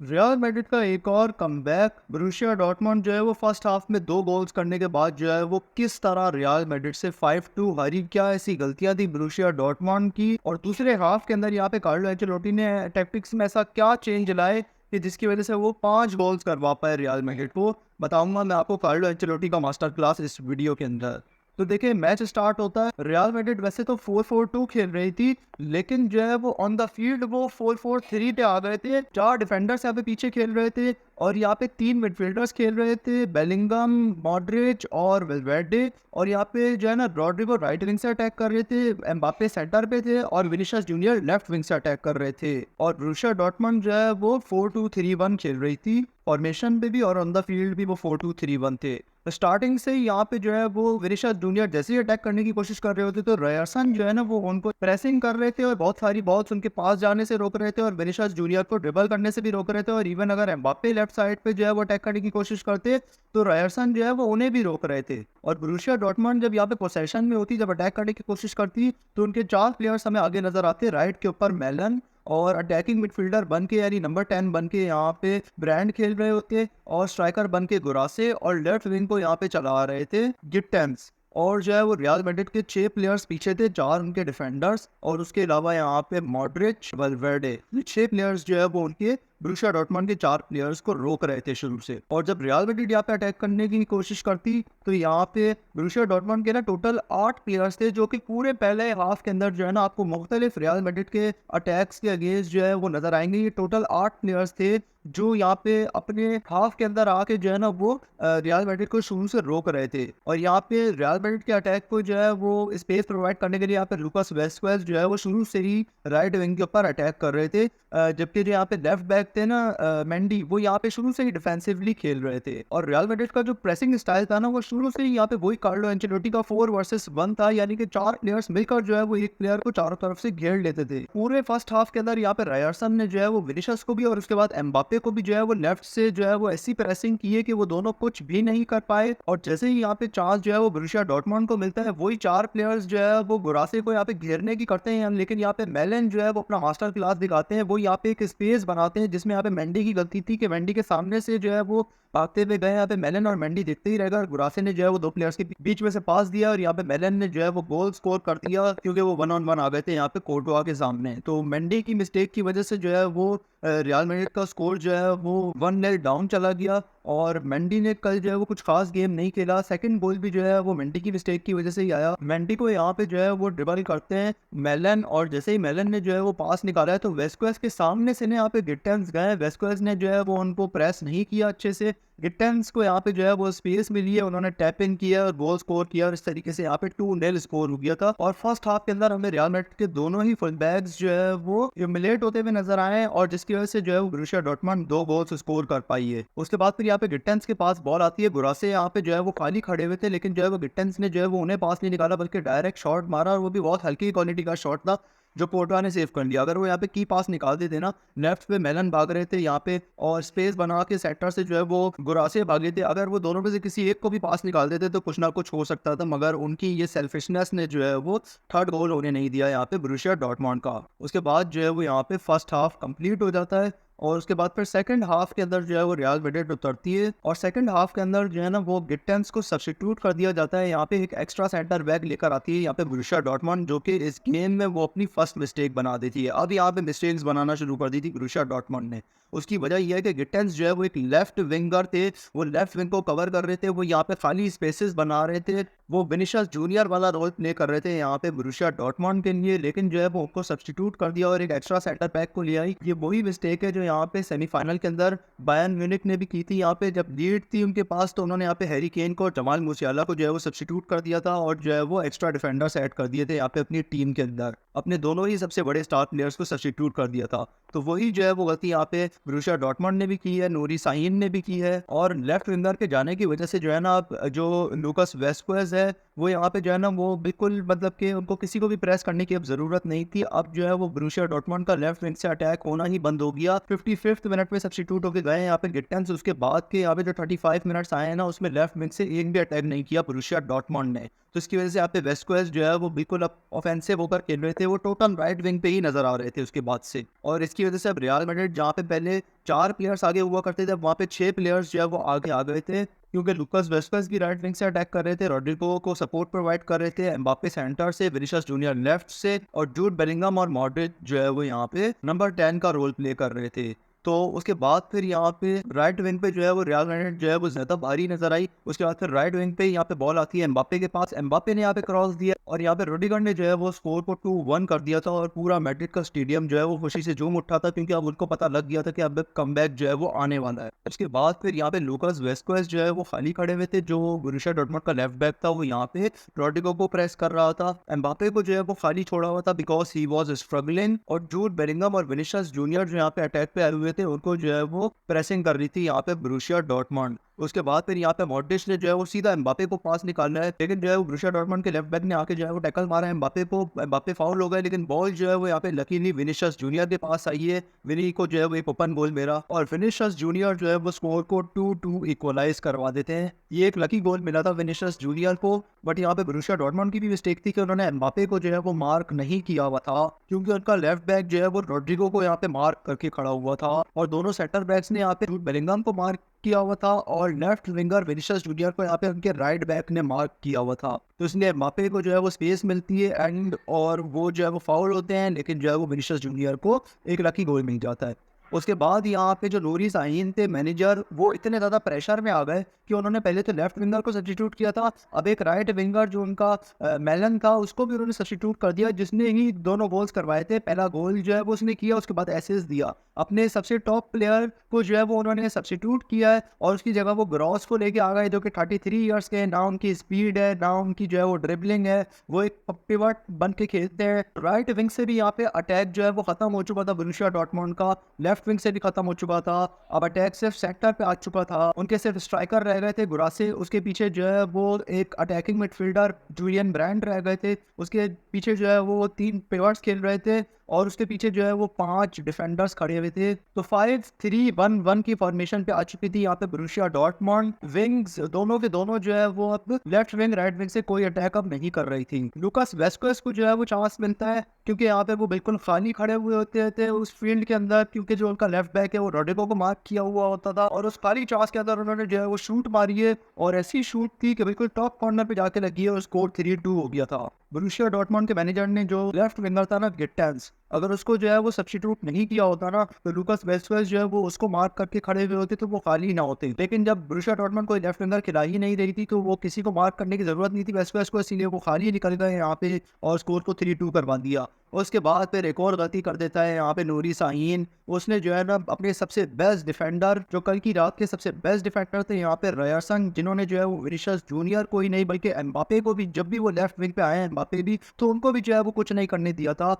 Real Madrid का एक और कमबैक। बोरुसिया डॉर्टमुंड जो है वो फर्स्ट हाफ में 2 गोल्स करने के बाद जो है वो किस तरह रियल मैड्रिड से 5-2 हारी। क्या ऐसी गलतियां थी बोरुसिया डॉर्टमुंड की, और दूसरे हाफ के अंदर यहाँ पे कार्लो एंचेलोटी ने टैक्टिक्स में ऐसा क्या चेंज लाए कि जिसकी वजह से वो 5 गोल्स करवा पाए रियल मैड्रिड को। बताऊंगा मैं आपको कार्लो एंचेलोटी का मास्टर क्लास इस वीडियो के अंदर। तो देखिए, मैच स्टार्ट होता है। रियल मैड्रिड वैसे तो 4-4-2 खेल रही थी, लेकिन जो है वो ऑन द फील्ड वो 4-4-3 पे आ गए थे। 4 डिफेंडर्स यहाँ पे पीछे खेल रहे थे और यहाँ पे 3 मिडफील्डर्स खेल रहे थे, बेलिंगम, मॉड्रिच और वेल्वेर्डे। और यहाँ पे जो है ना, रॉड्रिगो राइट विंग से अटैक कर रहे थे, एम्बापे सेंटर पे थे और विनीसियस जूनियर लेफ्ट विंग से अटैक कर रहे थे। और बोरुसिया डॉर्टमुंड जो है वो 4-2-3-1 खेल रही थी, फॉर्मेशन पे भी और ऑन द फील्ड भी वो 4-2-3-1 थे। तो स्टार्टिंग से ही यहाँ पे जो है वो विनीसियस जूनियर जैसे ही अटैक करने की कोशिश कर रहे होते तो रायरसन जो है ना वो उनको प्रेसिंग कर रहे थे और बहुत सारी बॉल्स उनके पास जाने से रोक रहे थे और विनीसियस जूनियर को ड्रिबल करने से भी रोक रहे थे। और इवन अगर एम्बापे लेफ्ट साइड पे जो है वो अटैक करने की कोशिश करते तो रायरसन जो है वो उन्हें भी रोक रहे थे। और बोरुसिया डॉर्टमुंड जब यहाँ पे पोसेशन में होती, जब अटैक करने की कोशिश करती, तो उनके 4 प्लेयर्स हमें आगे नजर आते। राइट के ऊपर मेलन और अटैकिंग मिडफील्डर बन के यानी नंबर 10 बन के यहाँ पे ब्रांड खेल रहे होते, और स्ट्राइकर बन के गुरासे, और लेफ्ट विंग को यहाँ पे चला रहे थे गिट्टेंस। और जो है वो रियल मैड्रिड के 6 प्लेयर्स पीछे थे, 4 उनके डिफेंडर्स, और उसके अलावा यहाँ पे मॉड्रिच, वल्वेर्डे। ये 6 प्लेयर्स जो है वो उनके बोरुसिया डॉर्टमुंड के 4 प्लेयर्स को रोक रहे थे शुरू से। और जब रियल मैड्रिड यहाँ पे अटैक करने की कोशिश करती तो यहाँ पे बोरुसिया डॉर्टमुंड के ना टोटल 8 प्लेयर्स थे, जो कि पूरे पहले हाफ के अंदर जो है ना आपको मुख्तलिफ रियल मैड्रिड के अटैक्स के अगेंस्ट जो है वो नजर आएंगे। ये टोटल 8 प्लेयर्स थे जो यहाँ पे अपने हाफ के अंदर आके जो है ना वो रियल मैड्रिड को शुरू से रोक रहे थे। और यहाँ पे रियल मैड्रिड के अटैक को जो है वो स्पेस प्रोवाइड करने के लिए यहाँ पे लूकास वेस्क्वेज जो है वो शुरू से ही राइट विंग के ऊपर अटैक कर रहे थे। जबकि जो यहाँ पे लेफ्ट बैक थे ना मेंडी, वो यहाँ पे शुरू से ही डिफेंसिवली खेल रहे थे। और रियल मैड्रिड का जो प्रेसिंग स्टाइल था ना वो शुरू से ही यहाँ पे वही कार्लो एंचेलोटी का 4 वर्सेस 1 था, यानी कि 4 प्लेयर्स मिलकर जो है वो एक प्लेयर को चारों तरफ से घेर लेते थे। पूरे फर्स्ट हाफ के अंदर यहाँ पे रायरसन ने जो है वो विनीसियस को भी और उसके बाद एम्बापे को भी जो है वो लेफ्ट से जो है वो ऐसी प्रेसिंग की है कि वो दोनों कुछ भी नहीं कर पाए। और जैसे ही यहाँ पे चांस जो है वो बोरुसिया डॉर्टमुंड को मिलता है, वही 4 प्लेयर्स जो है वो गुरासे को यहाँ पे घेरने की करते हैं, लेकिन यहाँ पे मेलन जो है वो अपना मास्टर क्लास दिखाते हैं। वो यहाँ पे एक स्पेस बनाते हैं जिसमें यहाँ पे मेंडी की गलती थी कि मेंडी के सामने से जो है वो भागते हुए गए। यहाँ पे मेलन और मेंडी देखते ही रहेगा, और गुरासे ने जो है वो 2 प्लेयर्स के बीच में से पास दिया और यहाँ पे मेलन ने जो है वो गोल स्कोर कर दिया, क्योंकि वो 1-on-1 आ गए थे यहाँ पे कोर्टोआ के सामने। तो मेंडी की मिस्टेक की वजह से जो है वो रियल मैड्रिड का स्कोर जो है वो 1-0 डाउन चला गया। और मेंडी ने कल जो है वो कुछ खास गेम नहीं खेला। सेकंड गोल भी जो है वो मेंडी की मिस्टेक की वजह से ही आया। मेंडी को यहाँ पे जो है वो ड्रिबल करते हैं मेलन, और जैसे ही मेलन ने जो है वो पास निकाला है तो वेस्क्वेज के सामने से ने यहाँ पे गिट्टेंस गए। वेस्क्वेज ने जो है वो उनको प्रेस नहीं किया अच्छे से। गिट्टेंस को यहाँ पे जो है वो स्पेस मिली है, उन्होंने टैप इन किया और गोल स्कोर किया, और इस तरीके से यहाँ पे 2-0 स्कोर हो गया था। और फर्स्ट हाफ के अंदर हमें रियल मैड्रिड के दोनों ही फुल बैक्स जो है वो ह्यूमिलेट होते हुए नजर आए, और जिसकी वजह से जो है वो बोरुसिया डॉर्टमुंड 2 गोल्स स्कोर कर पाई है। उसके बाद फिर यहाँ पे गिट्टेंस के पास बॉल आती है, गुरासे यहाँ पे जो है वो खाली खड़े हुए थे, लेकिन जो है वो गिट्टेंस ने जो है वो उन्हें पास नहीं निकाला बल्कि डायरेक्ट शॉट मारा, और वो भी बहुत हल्की क्वालिटी का शॉट था जो कोर्टवा ने सेव कर लिया। अगर वो यहाँ पे की पास निकाल देते ना, लेफ्ट पे मेलन भाग रहे थे यहाँ पे और स्पेस बना के सेक्टर से जो है वो गुरासे भागे थे, अगर वो दोनों में से किसी एक को भी पास निकाल देते तो कुछ ना कुछ हो सकता था, मगर उनकी ये सेल्फिशनेस ने जो है वो थर्ड गोल होने नहीं दिया यहाँ पे बोरुसिया डॉर्टमुंड का। उसके बाद जो है वो यहाँ पे फर्स्ट हाफ कंप्लीट हो जाता है, और उसके बाद फिर सेकंड हाफ के अंदर जो है वो रियल मैड्रिड उतरती है, और सेकंड हाफ के अंदर जो है ना वो गिट्टेंस को सब्स्टिट्यूट कर दिया जाता है। यहाँ पे एक एक्स्ट्रा सेंटर बैक लेकर आती है यहाँ पे बोरुसिया डॉर्टमुंड, जो कि इस गेम में वो अपनी फर्स्ट मिस्टेक बना देती है। अब यहाँ पे मिस्टेक्स बनाना शुरू कर दी थी बोरुसिया डॉर्टमुंड ने। उसकी वजह यह है कि गिट्टेंस जो है वो एक लेफ्ट विंगर थे, वो लेफ्ट विंग को कवर कर रहे थे, वो यहाँ पे खाली स्पेसेस बना रहे थे, वो विनीसियस जूनियर वाला रोल प्ले कर रहे थे यहाँ पे बोरुसिया डॉर्टमुंड के लिए, लेकिन जो है वो उनको सब्स्टिट्यूट कर दिया और एक एक्स्ट्रा सेंटर बैक को ले आई। ये वही मिस्टेक है जो यहाँ पे सेमीफाइनल के अंदर बायर्न म्यूनिख ने भी की थी। यहाँ पे जब लीड थी उनके पास तो उन्होंने यहाँ पे हैरी केन को और जमाल मूसियाला को जो है वो सब्स्टिट्यूट कर दिया था, और जो है वो एक्स्ट्रा डिफेंडर्स ऐड कर दिए थे यहाँ पे अपनी टीम के अंदर, अपने दोनों ही सबसे बड़े स्टार प्लेयर्स को सब्स्टिट्यूट कर दिया था। तो वही जो है वो गलती यहाँ पे बोरुसिया डॉर्टमुंड ने भी की है, नूरी साइन ने भी की है, और लेफ्ट विंगर के जाने की वजह से जो है ना जो लूकास वेस्क्वेज है वो यहाँ पे जो है ना वो बिल्कुल मतलब कि उनको किसी को भी प्रेस करने की अब जरूरत नहीं थी। अब जो है वो बोरुसिया डॉर्टमुंड का लेफ्ट विंग से अटैक होना ही बंद हो गया। 55th मिनट में सब्स्टिट्यूट होकर गए यहाँ पे गिट्टेंस। उसके बाद के यहाँ पे जो 35 मिनट्स आए हैं ना उसमें लेफ्ट विंग से एक भी अटैक नहीं किया बोरुसिया डॉर्टमुंड ने। तो इसकी वजह से यहाँ पे वेस्क्वेज जो है वो बिल्कुल अब ऑफेंसिव होकर खेल रहे थे, वो टोटल राइट विंग पे ही नजर आ रहे थे उसके बाद से। और इसकी वजह से अब रियल मैड्रिड जहाँ पे पहले 4 प्लेयर्स आगे हुआ करते थे, अब वहाँ पे 6 प्लेयर्स जो है वो आगे आ गए थे, क्योंकि लुकास वेस्क्वेज भी राइट विंग से अटैक कर रहे थे, रोड्रिगो को सपोर्ट प्रोवाइड कर रहे थे, एम्बापे सेंटर से, विनिसियस जूनियर लेफ्ट से, और जूड बेलिंगम और मॉड्रिच जो है वो यहाँ पे नंबर 10 का रोल प्ले कर रहे थे। तो उसके बाद फिर यहाँ पे राइट विंग पे जो है वो रियल मैड्रिड जो है वो ज्यादा भारी नजर आई। उसके बाद फिर राइट विंग पे यहाँ पे बॉल आती है एम्बापे के पास, एम्बापे ने यहाँ पे क्रॉस दिया और यहाँ पे रोडिगर ने जो है वो स्कोर को 2-1 कर दिया था, और पूरा मैड्रिड का स्टेडियम जो है वो खुशी से झूम उठा था, क्योंकि अब उनको पता लग गया था कि अब कमबैक जो है वो आने वाला है। उसके बाद फिर यहाँ पे लुकास वेस्क्वेज जो है वो खाली खड़े हुए थे, जो बोरुसिया डॉर्टमुंड का लेफ्ट बैक था, वो यहाँ पे रोड्रिगो को प्रेस कर रहा था। एम्बापे को जो है वो खाली छोड़ा हुआ था बिकॉज ही वॉज स्ट्रगलिंग, और जूड बेलिंगम और विनिसियस जूनियर जो यहाँ पे अटैक पे आए हुए थे, उनको जो है वो प्रेसिंग कर रही थी यहाँ पे बोरुसिया डॉर्टमुंड। उसके बाद फिर यहाँ पे मॉड्रिच ने जो है वो सीधा एम्बापे को पास निकालना है, लेकिन जो है वो बोरुसिया डॉर्टमुंड के लेफ्ट बैक ने आके जो है वो टैकल मारा है एम्बापे को, एम्बापे फाउल हो गए, लेकिन बॉल जो है वो यहाँ पे लकीली विनिसियस जूनियर के पास आई है, विनी को जो है वो एक ओपन गोल मेरा, और विनिसियस जूनियर जो है वो स्कोर को 2-2 इक्वलाइज करवा देते हैं। ये एक लकी गोल मिला था विनिसियस जूनियर को, बट यहाँ पे बोरुसिया डॉर्टमुंड की भी मिस्टेक थी कि उन्होंने एम्बापे को जो है वो मार्क नहीं किया हुआ था, क्योंकि उनका लेफ्ट बैक जो है वो रोड्रिगो को यहाँ पे मार्क करके खड़ा हुआ था, और दोनों सेंटर बैक्स ने यहाँ पे जूड बेलिंगम को मार्क किया हुआ था, और लेफ्ट विंगर विनिसियस जूनियर को यहाँ पे उनके राइट बैक ने मार्क किया हुआ था। तो इसलिए एम्बापे को जो है वो स्पेस मिलती है एंड और वो जो है वो फाउल होते हैं, लेकिन जो है वो विनिसियस जूनियर को एक लकी गोल मिल जाता है। उसके बाद यहाँ पे जो नूरी साहिन थे मैनेजर, वो इतने ज़्यादा प्रेशर में आ गए कि उन्होंने पहले तो लेफ्ट विंगर को सब्स्टिट्यूट किया था, अब एक राइट विंगर जो उनका मेलन था उसको भी उन्होंने सब्स्टिट्यूट कर दिया, जिसने ही दोनों गोल्स करवाए थे। पहला गोल जो है वो उसने किया, उसके बाद एसिस्ट दिया। अपने सबसे टॉप प्लेयर को जो है वो उन्होंने सब्स्टिट्यूट किया है, और उसकी जगह वो ग्रॉस को लेके आ गए, जो कि 33 ईयर्स के हैं, ना उनकी स्पीड है ना उनकी जो है वो ड्रिबलिंग है, वो एक पिवट बन के खेलते हैं। राइट विंग से भी यहाँ पे अटैक जो है वो खत्म हो चुका था बोरुसिया डॉर्टमुंड का, लेफ्ट विंग से भी खत्म हो चुका था, अब अटैक सिर्फ सेक्टर पे आ चुका था, उनके सिर्फ स्ट्राइकर रह गए थे गुरासे, उसके पीछे जो है वो एक अटैकिंग मिडफील्डर जूलियन ब्रांड रह गए थे, उसके पीछे जो है वो 3 पिवट्स खेल रहे थे, और उसके पीछे जो है वो 5 डिफेंडर्स खड़े हुए थे। तो 5-3-1-1 की फॉर्मेशन पे आ चुकी थी यहाँ पे बोरुसिया डॉर्टमुंड। विंग्स दोनों के दोनों जो है वो अब लेफ्ट विंग राइट विंग से कोई अटैक अब नहीं कर रही थी। लुकास वेस्क्वेज को जो है वो चांस मिलता है, क्योंकि यहाँ पे वो बिल्कुल खाली खड़े हुए होते थे उस फील्ड के अंदर, क्योंकि जो उनका लेफ्ट बैक है वो रोड्रिगो को मार्क किया हुआ होता था, और उस खाली चांस के अंदर उन्होंने जो है वो शूट मारी है, और ऐसी शूट थी कि बिल्कुल टॉप कॉर्नर पे जाके लगी है, और स्कोर 3-2 हो गया था। बोरुसिया डॉर्टमुंड के मैनेजर ने जो लेफ्ट विंगर था ना गिट्टेंस, अगर उसको जो है वो सब्स्टिट्यूट नहीं किया होता ना, तो लुकास वेस्क्वेज जो है वो उसको मार्क करके खड़े हुए होते तो वो खाली ना होते। लेकिन जब बोरुसिया डॉर्टमुंड कोई लेफ्ट विंगर खिला ही नहीं रही थी, तो वो किसी को मार्क करने की जरूरत नहीं थी वेस्क्वेज को, इसीलिए वो खाली निकल गए यहाँ पे और स्कोर को 3-2 करवा दिया। उसके बाद फिर एक और गलती कर देता है यहाँ पे नूरी साहिन, उसने जो है ना अपने सबसे बेस्ट डिफेंडर, जो कल की रात के सबसे बेस्ट डिफेंडर थे यहाँ पे रायरसन, जिन्होंने जो है वो विनिसियस जूनियर को ही नहीं बल्कि एम्बापे को भी, जब भी वो लेफ्ट विंग पे आए एम्बापे भी, तो उनको भी जो है वो कुछ नहीं करने दिया था।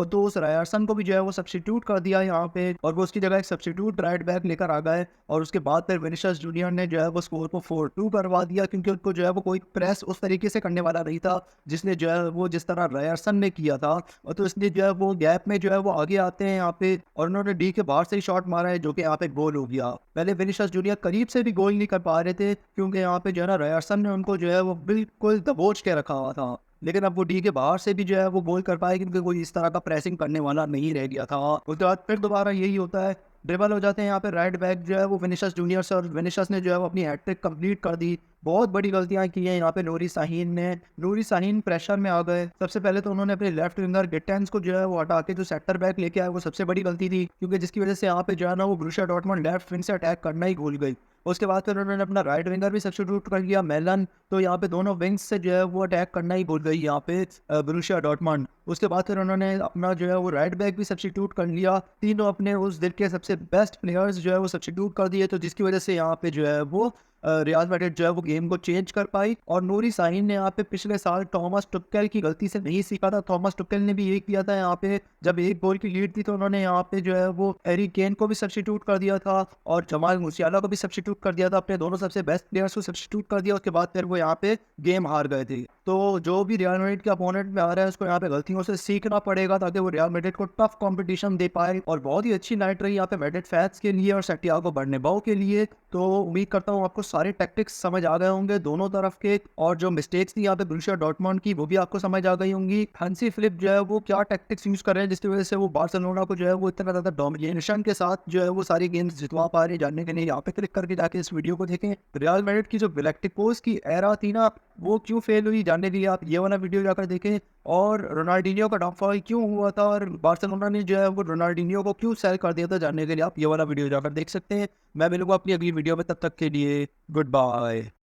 तो उस रायरसन को भी जो है वो सब्स्टिट्यूट कर दिया यहाँ पे, और वो उसकी जगह एक सब्स्टिट्यूट राइट बैक लेकर आ गए, और उसके बाद फिर विनिसियस जूनियर ने जो है वो स्कोर को 4-2 करवा दिया, क्योंकि उनको जो है वो कोई प्रेस उस तरीके से करने वाला नहीं था जिसने जो है वो जिस तरह रायरसन ने किया था। और तो इसलिए जो है वो गैप में जो है वो आगे आते हैं यहाँ पे, और उन्होंने डी के बाहर से ही शॉट मारा है, जो कि यहाँ पे गोल हो गया। पहले विनिसियस जूनियर करीब से भी गोल नहीं कर पा रहे थे, क्योंकि यहाँ पे जो है ना रायरसन ने उनको जो है वो बिल्कुल दबोच के रखा हुआ था, लेकिन अब वो डी के बाहर से भी जो है वो गोल कर पाए, क्योंकि कोई इस तरह का प्रेसिंग करने वाला नहीं रह गया था। उसके बाद फिर दोबारा यही होता है, ड्रिबल हो जाते हैं यहाँ पे राइट बैक जो है वो विनिसियस जूनियर से, और विनिसियस ने जो है वो अपनी हैट्रिक कंप्लीट कर दी। बहुत बड़ी गलतियां की हैं यहाँ पे नूरी साहिन ने। नूरी साहिन प्रेशर में आ गए। सबसे पहले तो उन्होंने अपने लेफ्ट विंगर गिट्टेंस को जो है वो हटा के जो सेक्टर बैक लेके आए, वो सबसे बड़ी गलती थी, क्योंकि जिसकी वजह से यहाँ पे जो है ना वो बोरुसिया डॉर्टमुंड लेफ्ट विंग से अटैक करना ही भूल गई। उसके बाद फिर उन्होंने अपना राइट विंगर भी सब्स्टिट्यूट कर लिया मेलन, तो यहाँ पे दोनों विंग्स से जो है वो अटैक करना ही भूल गई यहाँ पे बोरुसिया डॉर्टमुंड। उसके बाद फिर उन्होंने अपना जो है वो राइट बैक भी सब्स्टिट्यूट कर लिया, तीनों अपने उस दिन के सबसे बेस्ट प्लेयर्स जो है वो सब्स्टिट्यूट कर दिए, तो जिसकी वजह से यहाँ पे जो है वो रियाल मैड्रिड जो है वो गेम को चेंज कर पाई। और नूरी साहिन ने यहाँ पे पिछले साल थॉमस टुक्केल की गलती से नहीं सीखा था। थॉमस टुक्केल ने भी यही किया था, यहाँ पे जब एक गोल की लीड थी तो उन्होंने यहाँ पे जो है वो हैरी केन को भी सब्स्टिट्यूट कर दिया था और जमाल मुसियाला को भी सब्स्टिट्यूट कर दिया था, अपने दोनों सबसे बेस्ट प्लेयर्स को सब्स्टिट्यूट कर दिया। उसके बाद फिर वो यहाँ पे गेम हार गए थे। तो जो भी रियल मैड्रिड के अपोनेंट में आ रहा है उसको यहाँ पे गलतियों से सीखना पड़ेगा ताकि वो रियल मैड्रिड को टफ कंपटीशन दे पाए। और बहुत ही अच्छी नाइट रही यहाँ पे मैड्रिड फैंस के लिए और सैंटियागो बर्नाब्यू के लिए। तो उम्मीद करता हूँ आपको सारे टैक्टिक्स समझ आ गए होंगे दोनों तरफ के, और जो मिस्टेक्स थी यहाँ पे बोरुसिया डॉर्टमुंड की वो भी आपको समझ आ गई होंगी। हांसी फ्लिक जो है वो क्या टैक्टिक्स यूज कर रहे हैं जिसकी वजह से वो बार्सिलोना को जो है वो इतना ज्यादा डोमिनेशन के साथ जो है वो सारी गेम्स जितवा पा रहे हैं। जानने के लिए यहाँ पे क्लिक करके जाके इस वीडियो को देखें। रियल मैड्रिड की जो गैलेक्टिकोस की एरा थी ना वो क्यों फेल हुई, जानने के लिए आप ये वाला वीडियो जाकर देखें। और रोनाल्डिनियो का डाउनफॉल क्यों हुआ था और बार्सिलोना ने जो है वो रोनाल्डिनियो को क्यों सेल कर दिया था, जानने के लिए आप ये वाला वीडियो जाकर देख सकते हैं। मैं मिलूंगा अपनी अगली वीडियो में, तब तक के लिए गुड बाय।